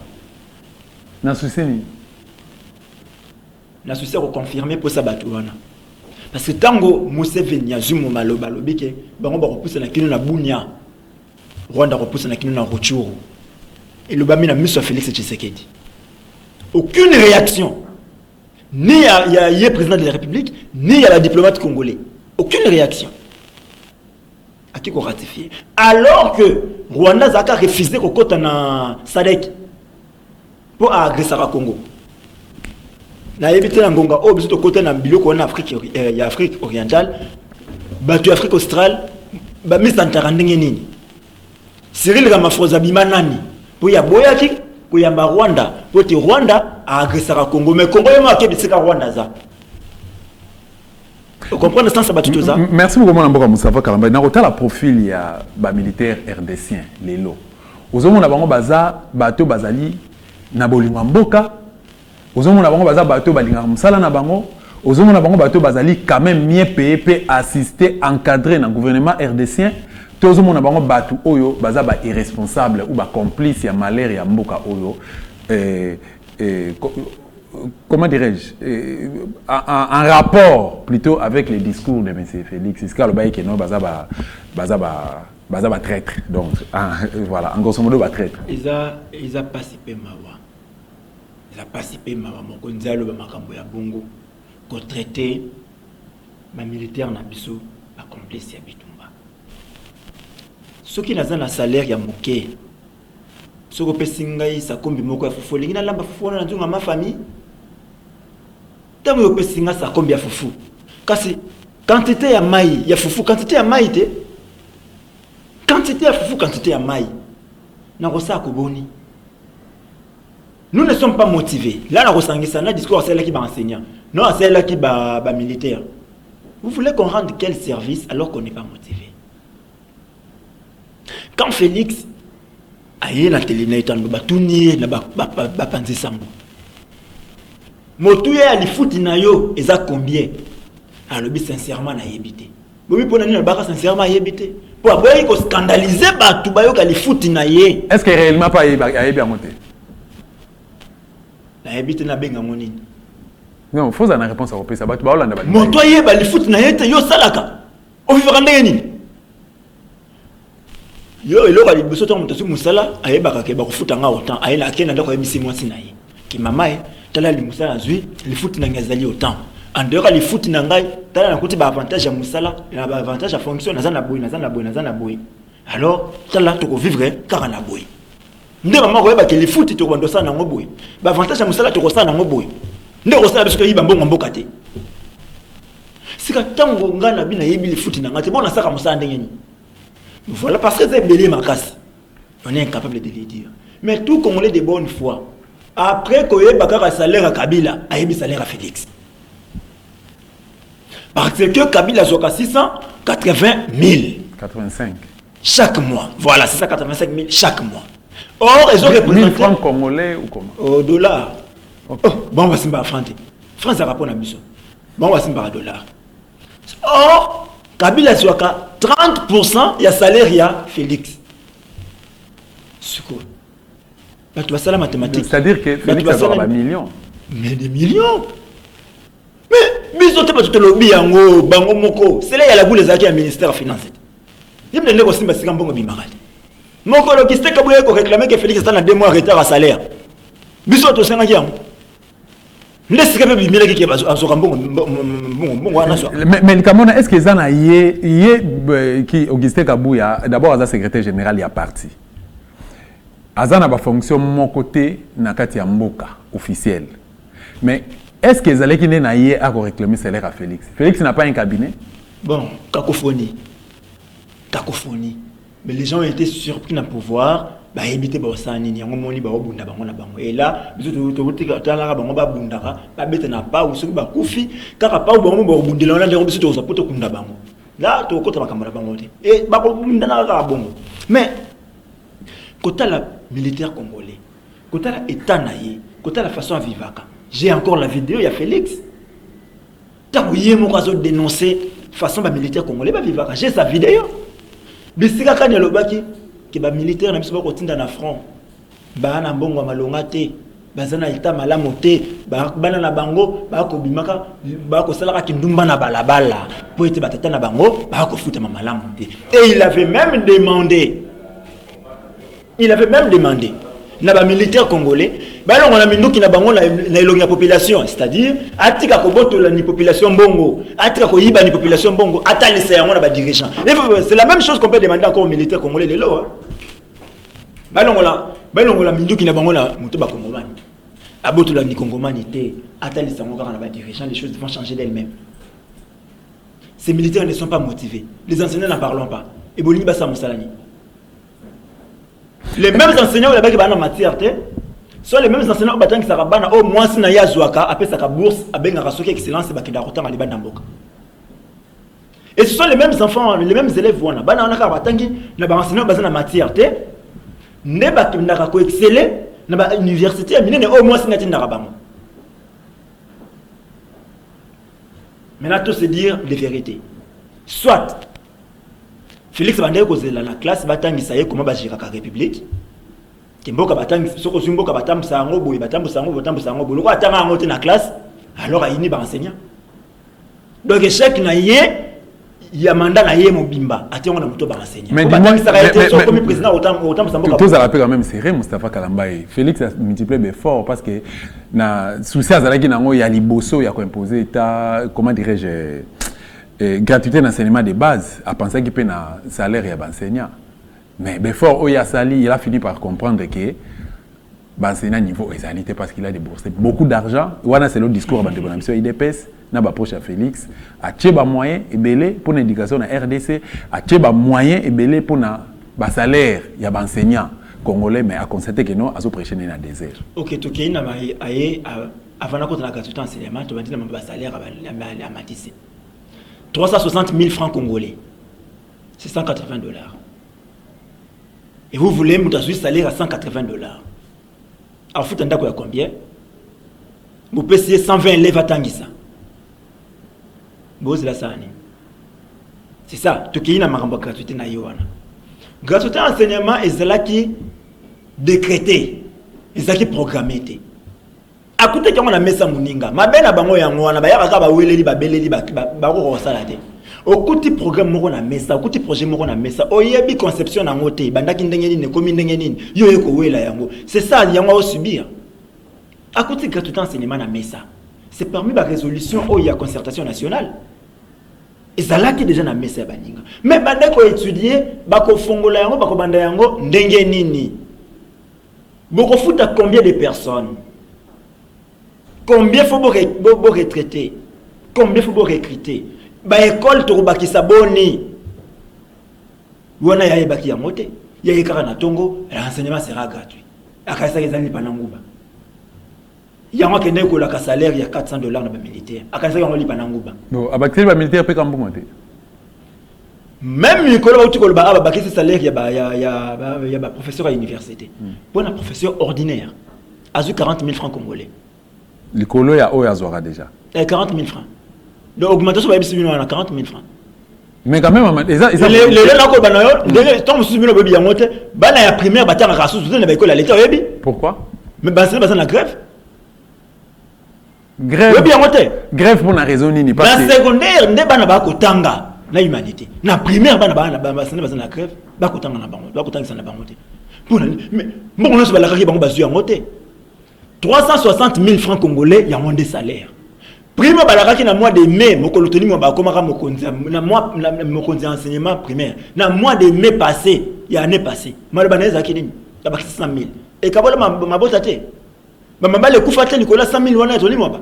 na souci ni
na souci ko confirmer pour ça batu wana parce que tango Museveni azumo maloba lobike bango ba ko poussa na kino na Bunia Rwanda ko poussa na kino na Rutshuru et le bami na miso Félix Tshisekedi aucune réaction ni à président de la République ni à la diplomate congolais aucune réaction qui ko ratifié alors que Rwanda a refusé ko kota na SADC pour agresser le Congo na éviter la ngonga o biso to kota na biloko na Afrique ya Afrique orientale batu Afrique australe ba misantara ndenge nini Cyril Ramaphosa bimanani pour ya boyaki ko ya Rwanda pour te Rwanda a agresser le Congo mais Congo yema ke bisika Rwanda za. Vous comprenez ça, tout ça?
Merci beaucoup, mon ami Moustapha Kalamba. Dans le profil, il y a des militaires RDCiens, les lots. Aux hommes, on a baza, bateau bazali, nabolima mboka. Aux hommes, on a baza, bateau balinga msala na bango. Aux hommes, on a bateau bazali, quand même mieux payé, peut assister, encadrer dans le gouvernement RDCien. Tous les hommes, on a bateau oyo, baza ba irresponsable ou ba complice, ya malheur, ya mboka oyo. Comment dirais-je, en rapport plutôt avec les discours de M. Félix. C'est ce que nous avons traître. Donc, voilà, en grosso modo, traître.
Ils ont participé mawa. Ils ont participé mawa. Mon konzalo ba makambo ya bongo ko traiter ma militaire na biso ba complice ya bitumba. Ceux qui n'ont pas salaire ya moké. Ceux qui pesingai sa kombi moko ya fufu lingi na lamba fufu na nzunga ma famille. Tant que pesinga sa kombi ya fufu. Kasi quantité ya mai ya fufu quantité ya mai te. Quantité ya fufu quantité ya mai. Na kosa ko boni. Nous ne sommes pas motivés. Là na kosangisa na discours c'est là qui va enseignant. Non, c'est là qui va militaire. Vous voulez qu'on rende quel service alors qu'on n'est pas motivé? Quand Félix aye na télé na itando batuni na ba panzi sambo. Motuye ali futi na yo eza combien? Alobi sincèrement na yebité. Bobi pona ni na baka sincèrement yebité. Pour aboyi ko scandaliser batu bayo ka li futi na ye.
Est-ce que réellement pas yebi amoté?
Na yebité na benga monini.
Non, faut une réponse à repérer ça batu ba olanda ba.
Motuye ba li futi na ye te yo salaka. O vivra ndenge nini? Yo eloko ali biso to mutasu musala ayebaka ke ba kufuta nga autant ayela akena ndako yebisi mwasi na ye. Ki mama ye tala li musala zui li futi na ngazali autant. En dehors li futi na ngai tala na kuti ba avantage ya musala na ba avantage ya fonction na zana boy. Alors tala to ko vivre car na boy. Nde mama ko yeba ke li futi to ko ndosa na ngoboy. Ba avantage ya musala to ko sa na ngoboy. Nde ko sala biso to yiba mbongo mboka te. Sika tango ngana bina yebi li futi na ngate bona saka musala ndenge ni. Voilà parce que c'est belé ma casse. On est incapable de le dire. Mais tout Congolais de bonne foi, après qu'il y ait un salaire à Kabila, il y a un salaire à Félix. Parce que Kabila a 680 000.
85.
Chaque mois. Voilà, c'est ça, 85 000 chaque mois. Or, ils ont représenté...
1000 francs congolais ou comment?
Au dollar.
Okay.
Oh, bon, on va se faire franc. France a rapport à Bissot. Bon, on va se faire dollar. Or, Kabila a 30%, il y a salaire, il y a Félix. C'est quoi? Bah, tu vas ça la mathématique.
C'est-à-dire que Félix a avoir un million.
Mais des millions. Mais Bissot, tu as tout le lobby, Bango Moko. C'est là il y a la boule des acquis à ministère des Finances. Il y a des négociations qui sont bon bimarade. Mon logistique a réclamé que Félix est en 2 mois de retard à salaire. Bissot, tu sais ce qu'il y a. Mais
est-ce que Zana qui Augustin Kabouya d'abord Aza secrétaire général il y a parti. Azana ba fonction mon côté na kati ya mboka officiel. Mais est-ce que Zalé qui n'est na yé a réclamer salaire à Félix? Félix n'a pas un cabinet?
Bon, cacophonie. Cacophonie. Mais les gens étaient surpris dans le pouvoir. Bah éviter ba osani ni yango moni ba obunda bango na bango et là biso to tala bango ba bundaka ba bete na pa usu ba kufi kaka pa bango ba obundela na ndeko biso to poto kunda bango là to kota makambo na bango te et ba bunda na ka bongo mais kota la militaire congolais kota la état naïe kota la façon à vivaka j'ai encore la vidéo il y a Félix takuye mo kazo dénoncer façon ba militaire congolais ba vivaka j'ai sa vidéo bisika kanya lobaki que les militaires ne sont pas continue dans le front. Ba na mbongo malonga te, bazana ita malamu te, ba na bango, ba ko bimaka, ba ko salaka kindumba na balabala, pour être batata na bango, ba ko futa malamu te. Et il avait même demandé. Na ba militaire congolais, ba on a mindu ki na bango na elonga population, c'est-à-dire atika ko boto la ni population bongo, atika ko yiba ni population bongo, ata les yango na ba dirigeant. C'est la même chose qu'on peut demander encore aux militaires congolais les lo. Ba on la mindu ki na bango na muto ba kongomani. Aboto la ni kongomani te, ata les yango na ba dirigeant, les choses vont changer d'elles-mêmes. Ces militaires ne sont pas motivés. Les enseignants n'en parlons pas. Et Bolini ba sa musalani. Les mêmes enseignants qui ont matière sont les mêmes enseignants qui ont au moins si na Zouaka après sa bourse à benga rasoki excellence ba kida rotanga liba ndamboka. Et ce sont les mêmes enfants, les mêmes élèves wana bana na ka batangi na ba enseignants bazana matière te ne ba kindaka ko exceller na ba université minene au moins si na tinda bango. Maintenant tout se dire les vérités. Soit Félix Bandé kozela na classe batangisa ye comment bajira ka république kimboka batangisa soko zumboka batambusa ngo boye batambusa ngo boloko atanga ngo te na classe alors ayini ba enseignant donc échec na ye ya mandat na ye mobimba atengo na muto ba enseignant mais batangisa ka été soko comme président autant samboka
tous à quand même serré Moustapha Kalambaye Félix a multiplié d'efforts parce que na souci azalaki nango ya liboso ya ko imposer état comment dirais-je gratuité d'enseignement de base, à penser qu'il peut un salaire et un enseignant. Mais before Oya Sali, il a fini par comprendre que l'enseignant niveau égalité parce qu'il a déboursé beaucoup d'argent. Voilà, c'est le discours de la mission IDPS, n'a pas approché à Félix, à Tcheba moyen et belé pour l'éducation à RDC, à Tcheba moyen et belé pour un salaire, il y a un enseignant congolais, mais à constater que non, à se prêcher dans le désert.
Ok, tu as avant de la gratuité d'enseignement, tu vas dire que le salaire à Matissé. 360 000 francs congolais. C'est 180 $. Et vous voulez me donner un salaire à 180 $. Alors, vous avez combien? Vous payez 120 élèves à Tanguissa. C'est ça. Tu as une gratuité na yoana. Gratuité enseignement est là qui décrété, est là qui programmé. À côté de la messa muninga, ma belle bango ya ngwana ba yaka ba weleli ba beleli ba ko sala te. Au côté programme moko na messa, au côté projet moko na messa, oyebi conception na ngote, bandaki ndenge nini, komi ndenge nini, yo yeko wela yango. C'est ça yango au subir. À côté de tout enseignement na messa, c'est parmi la résolution où il y a concertation nationale. Et ça là qui déjà na messa baninga. Mais bandako étudier, bako fongola yango, bako banda yango ndenge nini. Boko futa combien de personnes? Combien faut vous retraiter? Combien faut vous recruter? Ba école to baki saboni. Wana ya baki ya moté. Ya yekara na tongo, l'enseignement sera gratuit. Akasa ezali pananguba. Il y a un qui a un salaire, il y a $400 dans le militaire. À quand ça, il y a un liban n'angouba.
Bon, à bâtir le militaire, peut quand monter.
Même Nicolas Outikol a bâti ce salaire, il y a un professeur à l'université. Pour un professeur ordinaire, a eu 40 000 francs congolais.
Le colo, il y a Oyazora déjà.
40 000 francs. Donc, augmentation, il y a 40 000 francs.
Mais quand même, les gens qui ont
primaire,
pourquoi?
Mais c'est la grève.
Grève pour une raison ni
pas. Dans secondaire, ne pas na kotanga na humanité. Na primaire, ba na grève, ba kotanga na bango, ba kotanga na bango. Pour mais bon on se va la kaki bango bazu yango te. 360 000 francs congolais, il y a moins de salaire. Prima balakaki na mois de mai, mokolo toni mo ba komaka mokonzi na mokonzi enseignement primaire. Na mois de mai passé, il y a année passée. Malaba na ezaki nini? Ta ba 100 000. Et kabola mabota te. Ba le kufate Nicolas 100 000 wana toni mo ba.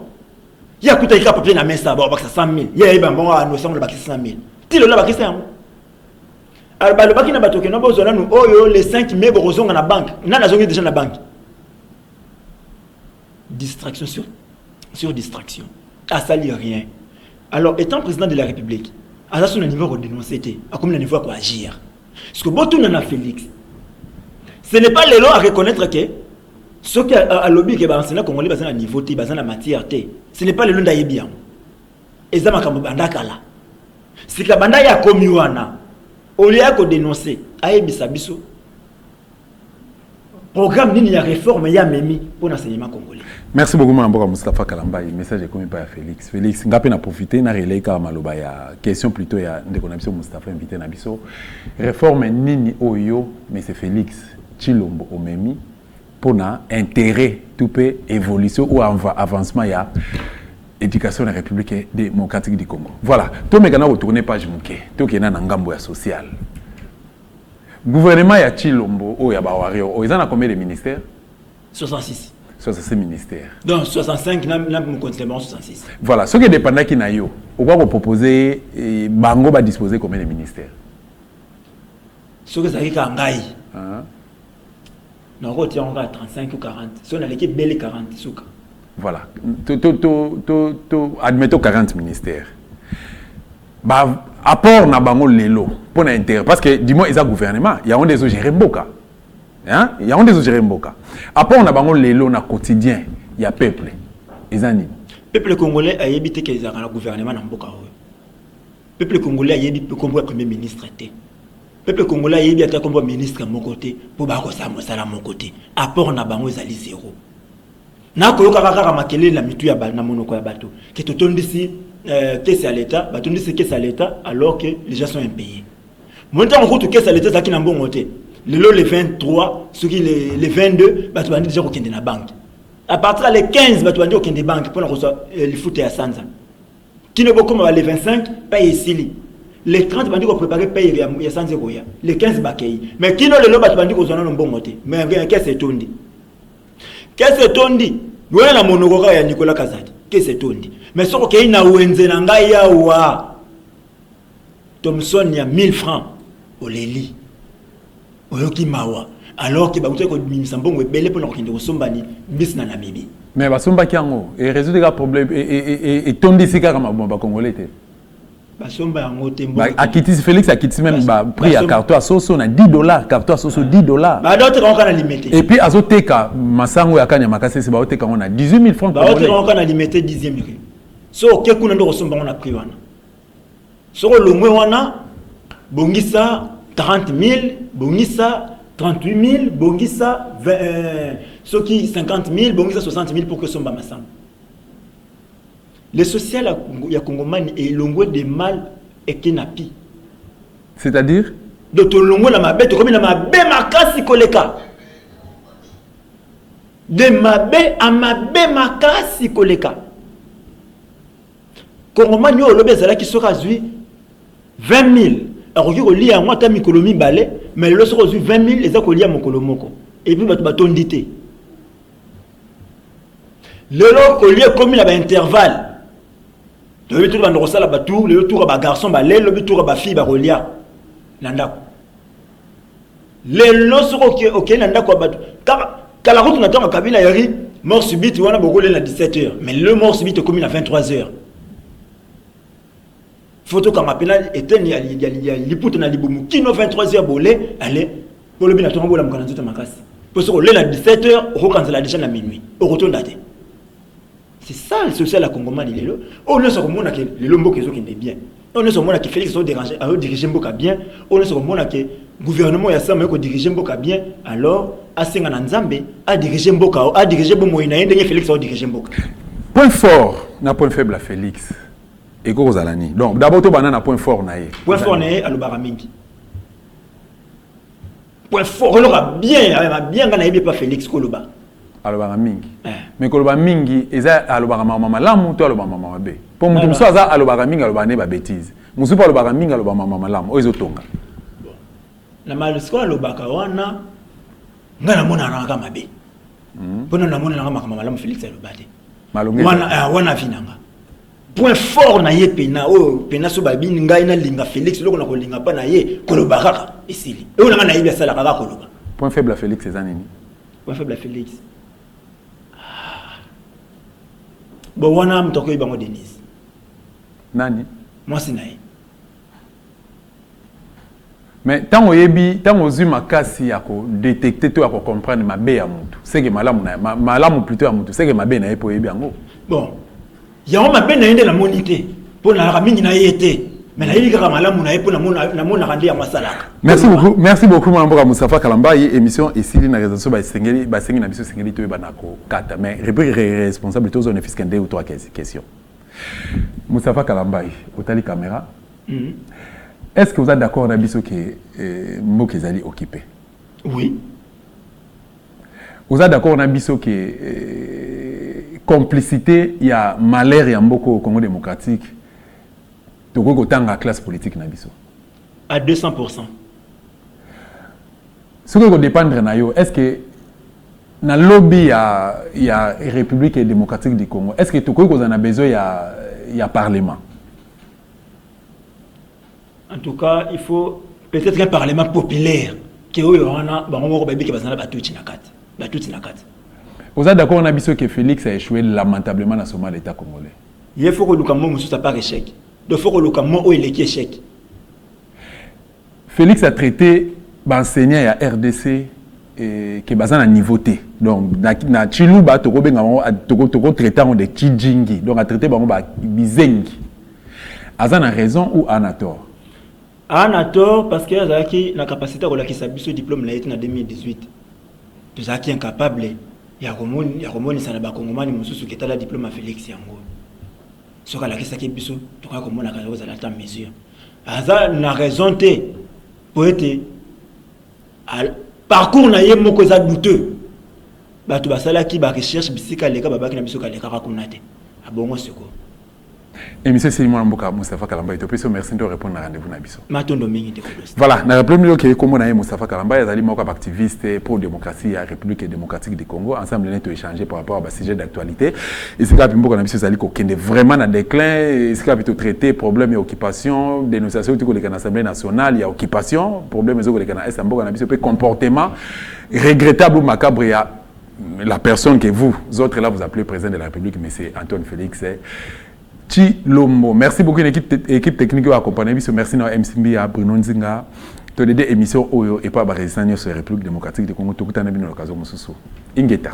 Ya kuta ika papier na mesa ba 100 000. Ya iba mbongo a notion ba 100 000. Tilo la ba kisa yango. Alors le baki na batoke no bozona nu oyo le 5 mai borozonga na banque. Na zongi déjà na banque. Distraction sur distraction. À ça, il n'y a rien. Alors, étant président de la République, à ça, on a un niveau de dénoncer, à comme un niveau à agir. Parce que bon, tout le monde a Félix. Ce n'est pas les lois à reconnaître que ceux qui ont lobby qui ont enseigné congolais basé na niveau basé na matière t. Ce n'est pas les lois d'ailleurs bien. Et ça m'a comme banda kala. C'est que la banda ya komi wana. Au lieu de dénoncer, aïe bisabiso. Programme nini ya réforme ya memi pour l'enseignement congolais.
Merci beaucoup Mboka Moustapha Kalamba. Le message est commis par Félix. Félix, ngapé na profiter na relais ka maloba ya question plutôt ya ndekonabisa Moustapha invité na biso. Réforme nini oyo mais c'est Félix Tshilombo omemi pour na intérêt tout peu évolution ou avancement ya éducation de la République démocratique du Congo. Voilà. Tout me kana retourner page muke. Tout qui na ngambo ya social. Gouvernement ya Tshilombo o ya bawario o ezana combien de ministères?
66.
66 ministères.
Donc 65 n'a mon considérant 66.
Voilà, ce qui dépend qui na yo, on va proposer bango va disposer combien de ministères?
Ce que ça dit kangai. Non, on tient 35 ou 40. Si on a l'équipe belle 40 souka.
Voilà. Admettons 40 ministères. Bah apport na bango lelo pour intérêt parce que dis-moi ils a gouvernement, il y a un des gérés mboka. Hein? Il y a un des gérés mboka. Apport na bango lelo na quotidien, il y a peuple. Ezani.
Peuple congolais a évité qu'ils aient un gouvernement na mboka. Peuple congolais a évité comme premier ministre était. Peuple congolais a évité comme ministre à mon côté pour ba ko sa mosala mon côté. Apport na bango ezali zéro. Na ko kaka makele la mitu ya na monoko ya bato. Ke totondisi caisse à l'État, bah, tout c'est caisse à l'État alors que les gens sont impayés. Maintenant, on compte caisse à l'État, ça qui n'a bon côté. Le 23, ceux qui les 22, bah, tu vas dire déjà aucun de la banque. À partir des 15, bah, tu vas dire aucun des banques pour recevoir les foot à Sanza. Qui ne peut comme les 25, paye ici. Les 30, bah, tu vas préparer paye à Sanza. Les 15, bah, mais qui ne le bah, tu vas dire qu'on a un bon côté. Mais qu'est-ce que c'est tondi? Qu'est-ce que c'est tondi? Nous avons la monogora et Nicolas Kazadi. Qu'est-ce que c'est tondi? Mais ce qui est na wenze na ngai ya wa Thomson ya 1000 francs au leli oyoki mawa alors que ba kutu ko bimisa mbongo ebele pona kokende ko sombani bis na Namibie
mais ba somba kiango et résoudre les problèmes et tondi sika kama ba congolais te
ba somba yango te
ba akiti Félix akiti même ba prix à carton à soso na $10 carton à soso $10
ba d'autres on kana limité
et puis azoteka masango ya kanya makase se ba oteka on a 18 000 francs
ba d'autres on kana limité 10e rue. So ke kuna ndo kosomba on a pris wana. So longwe wana bongisa 40 000, bongisa 38 000, bongisa ceux qui 50 000, bongisa 60 000 pour que somba masam. Le social ya Congomani est longwe de mal et kenapi.
C'est-à-dire
de to longwe na mabe to comme na mabe makasi koleka. De mabe à mabe makasi koleka. Congomani yo lobe zala ki soka zui 20 000. Alors que li a moi ta mikolomi balé mais le soka zui 20 000 ezako li a mokolomoko et puis ba tondité. Le lo ko li comme la ba intervalle. Le tour ba ndosala ba tour, le tour ba garçon ba le tour ba fille ba rolia. Nanda. Le lo soko ke OK nanda ko ba kala route na tanga kabila yari mort subite on a beaucoup à 17h mais le mort subite comme à 23h photo comme appela était il y a liputo na libumu kino 23h bolé allez pour le bien to bola mukana tout makasi parce que le à 17h on cancela déjà à minuit au retour daté c'est ça le social à Congomani lelo on ne se remona que le lombo kezo qui est bien on ne se remona que Félix so déranger à diriger Mboka bien on ne se remona que gouvernement ya ça mais ko diriger Mboka bien alors asenga na nzambe a diriger Mboka a diriger bo moina ndenge Félix so diriger Mboka
point fort na point faible à Félix et ko zalani donc d'abord to banana point fort na ye
point fort na ye alobara mingi point fort on aura bien kana yebi pas Félix Koloba
alobara mingi mais koloba mingi eza alobara mama lamu to alobara mama be pour mutu muso aza alobara mingi alobara ne ba bêtise musu pa alobara mingi alobara mama lamu ozo tonga
na malisko alobaka wana ngana mona na kama be pona na mona na kama lamu Félix alobate wana vinanga point fort na ye pena pena so babi ngai na linga Félix loko na ko linga pa na ye koloba kaka esili e ona na ye sala kaka koloba
point faible à Félix c'est nini
point faible à Félix bon wana mtoko ibango Denise
nani
moi c'est nae
mais tant oyebi tant ozuma kasi ya ko détecter to ya ko comprendre mabe ya mutu c'est que malamu na malamu plutôt ya mutu c'est que mabe na epo yebi yango
bon ya on mabe na ende la monité pour na mingi na yete mais na yika malamu na epo na mona randi ya masalaka
merci beaucoup Mboka Moustapha Kalamba et émission ici na réseau ba sengeli na biso sengeli to ba nako kata mais responsable to zone fiscale ou trois questions Moustapha Kalamba otali caméra est-ce que vous êtes d'accord na biso que Mboka ezali occupé
oui
vous êtes d'accord na biso que complicité il y a malheur ya Mboka au Congo démocratique toko kotanga classe politique na biso
à 200%.
Ce que dépendre na yo est-ce que na lobby ya République démocratique du Congo est-ce que toko ko na besoin ya parlement
en tout cas il faut peut-être un parlement populaire qui oyona bango babi ke bazana batuti na kati
vous êtes d'accord na biso que Félix a échoué lamentablement dans Somalie l'état congolais
il faut que le Cameroun soit pas échec de faut que le Cameroun il est échec
Félix a traité l'enseignant à RDC et qui est basé à niveau T. Donc, na Chiluba, toko traitant de Chijingi. Donc, a traité Bizengi. Azan a raison ou a tort?
A tort parce que Azaki n'a capacité de la ce diplôme en 2018. Tout ça qui est incapable. Il y a Romoni Sanaba Kongomani Moussou qui est la diplôme à Félix Yango. Ce que la question qui est biso, tu crois comment la cause à la mesure. Azan n'a raison pour être parcours na ye moko za douteux bato basala ki ba recherche bisika leka babaki na biso ka leka rakunate abongo seko
et monsieur Simon Mboka Moustapha Kalamba to peso merci de répondre à rendez-vous na biso
matondo mingi te kolos
voilà na premier que comme na Moustapha Kalamba yazali moko activiste pour démocratie et République démocratique du Congo ensemble nous échanger par rapport à sujet d'actualité et c'est là Mboka na biso zali ko kende vraiment na déclin c'est là plutôt traiter problème et occupation dénonciation tout que l'Assemblée nationale il y a occupation problème les autres est Mboka na biso comportement regrettable ou macabre il y a la personne que vous autres là vous appelez président de la République mais c'est Antoine Félix Chilombo. Merci beaucoup une équipe technique qui a accompagné. Merci à MCB, à Bruno Nzinga. Toutes les émissions et pas à la République démocratique du Congo. Tout le temps, nous avons l'occasion de Ingeta.